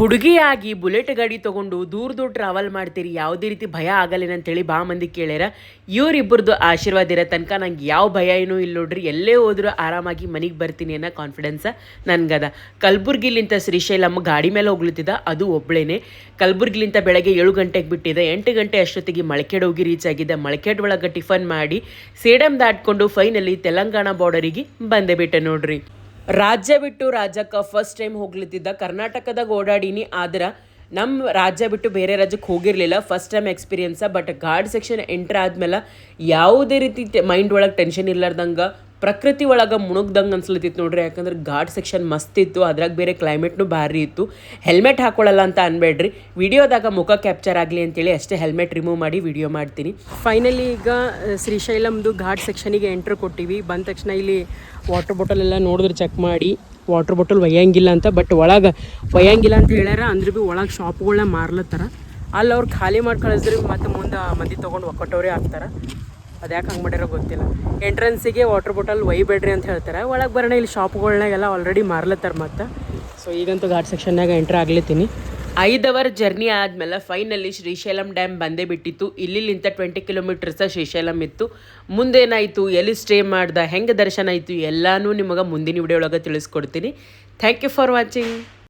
ಹುಡುಗಿಯಾಗಿ bullet ಗಾಡಿ ತೊಗೊಂಡು ದೂರ ದೂರ ಟ್ರಾವೆಲ್ ಮಾಡ್ತೀರಿ, ಯಾವುದೇ ರೀತಿ ಭಯ ಆಗಲ್ಲೇನ ಅಂತೇಳಿ ಬಾ ಮಂದಿ ಕೇಳ್ಯಾರ. ಇವರಿಬ್ಬರದು ಆಶೀರ್ವಾದ ಇರೋ ತನಕ ನಂಗೆ ಯಾವ ಭಯ ಏನೂ ಇಲ್ಲ ನೋಡ್ರಿ. ಎಲ್ಲೇ ಹೋದ್ರೂ ಆರಾಮಾಗಿ ಮನೆಗೆ ಬರ್ತೀನಿ ಅನ್ನೋ ಕಾನ್ಫಿಡೆನ್ಸ ನನಗದ. ಕಲಬುರ್ಗಿಲಿಂದ ಶ್ರೀಶೈಲಂ ಗಾಡಿ ಮೇಲೆ ಹೋಗ್ಲತ್ತಿದ್ದ, ಅದು ಒಬ್ಬಳೇನೆ. ಕಲಬುರ್ಗಿಲಿಂದ ಬೆಳಗ್ಗೆ 7 ಗಂಟೆಗೆ ಬಿಟ್ಟಿದ್ದೆ. 8 ಗಂಟೆ ಅಷ್ಟೊತ್ತಿಗೆ ಮಳಖೇಡ್ ಹೋಗಿ ರೀಚ್ ಆಗಿದ್ದೆ. ಮಳಖೇಡ್ ಒಳಗೆ ಟಿಫನ್ ಮಾಡಿ ಸೇಡಂ ದಾಟ್ಕೊಂಡು ಫೈನಲಿ ತೆಲಂಗಾಣ ಬಾರ್ಡರಿಗೆ ಬಂದೇ ಬಿಟ್ಟೆ ನೋಡ್ರಿ. ರಾಜ್ಯ ಬಿಟ್ಟು ರಾಜ್ಯಕ್ಕೆ ಫಸ್ಟ್ ಟೈಮ್ ಹೋಗ್ಲಿತ್ತಿದ್ದ. ಕರ್ನಾಟಕದಾಗ ಓಡಾಡೀನಿ, ಆದ್ರೆ ನಮ್ಮ ರಾಜ್ಯ ಬಿಟ್ಟು ಬೇರೆ ರಾಜ್ಯಕ್ಕೆ ಹೋಗಿರಲಿಲ್ಲ. First time experience. But ghat section entry ಆದ್ಮೇಲೆ ಯಾವುದೇ ರೀತಿ ಮೈಂಡ್ ಒಳಗೆ ಟೆನ್ಷನ್ ಇರ್ಲಾರ್ದಂಗೆ ಪ್ರಕೃತಿ ಒಳಗೆ ಮುಣುಗ್ದಂಗೆ ಅನ್ಸ್ಲತ್ತಿತ್ತು ನೋಡ್ರಿ. ಯಾಕಂದ್ರೆ ಘಾಟ್ ಸೆಕ್ಷನ್ ಮಸ್ತ್ ಇತ್ತು, ಅದ್ರಾಗ ಬೇರೆ ಕ್ಲೈಮೇಟ್ನು ಭಾರಿ ಇತ್ತು. ಹೆಲ್ಮೆಟ್ ಹಾಕೊಳ್ಳಲ್ಲ ಅಂತ ಅನ್ಬೇಡ್ರಿ, ವಿಡಿಯೋದಾಗ ಮುಖ ಕ್ಯಾಪ್ಚರ್ ಆಗಲಿ ಅಂತೇಳಿ ಅಷ್ಟೇ ಹೆಲ್ಮೆಟ್ ರಿಮೂವ್ ಮಾಡಿ ವಿಡಿಯೋ ಮಾಡ್ತೀನಿ. ಫೈನಲಿ ಈಗ ಶ್ರೀಶೈಲಮ್ದು ಘಾಟ್ ಸೆಕ್ಷನಿಗೆ ಎಂಟ್ರ್ ಕೊಟ್ಟಿವಿ. ಬಂದ ತಕ್ಷಣ ಇಲ್ಲಿ ವಾಟರ್ ಬಾಟಲ್ ಎಲ್ಲ ನೋಡಿದ್ರೆ ಚೆಕ್ ಮಾಡಿ ವಾಟರ್ ಬಾಟಲ್ ಒಯ್ಯಂಗಿಲ್ಲ ಅಂತ. ಬಟ್ ಒಳಗೆ ಒಯ್ಯಂಗಿಲ್ಲ ಅಂತ ಹೇಳ್ಯಾರ. ಅಂದ್ರೆ ಭೀ ಒಳಗೆ ಶಾಪ್ಗಳನ್ನ ಮಾರ್ಲತ್ತಾರ. ಅಲ್ಲಿ ಅವ್ರು ಖಾಲಿ ಮಾಡಿ ಕಳಿಸಿದ್ರೆ ಮತ್ತೆ ಮುಂದೆ ಮಂದಿ ತೊಗೊಂಡು ಒಕ್ಕಟ್ಟವ್ರೇ ಆಗ್ತಾರೆ. ಅದು ಯಾಕೆ ಹಂಗೆ ಮಾಡ್ಯಾರೋ ಗೊತ್ತಿಲ್ಲ. ಎಂಟ್ರೆನ್ಸಿಗೆ ವಾಟರ್ ಬಾಟಲ್ ಒಯ್ಬೇಡ್ರಿ ಅಂತ ಹೇಳ್ತಾರೆ. ಒಳಗೆ ಬರೋಣ ಇಲ್ಲಿ ಶಾಪ್ಗಳ್ನಾಗೆಲ್ಲ ಆಲ್ರೆಡಿ ಮಾರ್ಲತ್ತಾರೆ ಮತ್ತೆ. ಸೊ ಈಗಂತೂ ಘಾಟ್ ಸೆಕ್ಷನ್ನಾಗ ಎಂಟ್ರ್ ಆಗ್ಲಿತ್ತೀನಿ. 5 ಅವರ್ ಜರ್ನಿ ಆದಮೇಲೆ ಫೈನಲಿ ಶ್ರೀಶೈಲಂ ಡ್ಯಾಮ್ ಬಂದೇ ಬಿಟ್ಟಿತ್ತು. ಇಲ್ಲಿಂದ 20 ಕಿಲೋಮೀಟರ್ಸ ಶ್ರೀಶೈಲಂ ಇತ್ತು. ಮುಂದೇನಾಯಿತು, ಎಲ್ಲಿ ಸ್ಟೇ ಮಾಡ್ದೆ, ಹೆಂಗೆ ದರ್ಶನ ಆಯಿತು ಎಲ್ಲನೂ ನಿಮಗೆ ಮುಂದಿನ ವಿಡಿಯೋ ಒಳಗೆ ತಿಳಿಸ್ಕೊಡ್ತೀನಿ. Thank you for watching.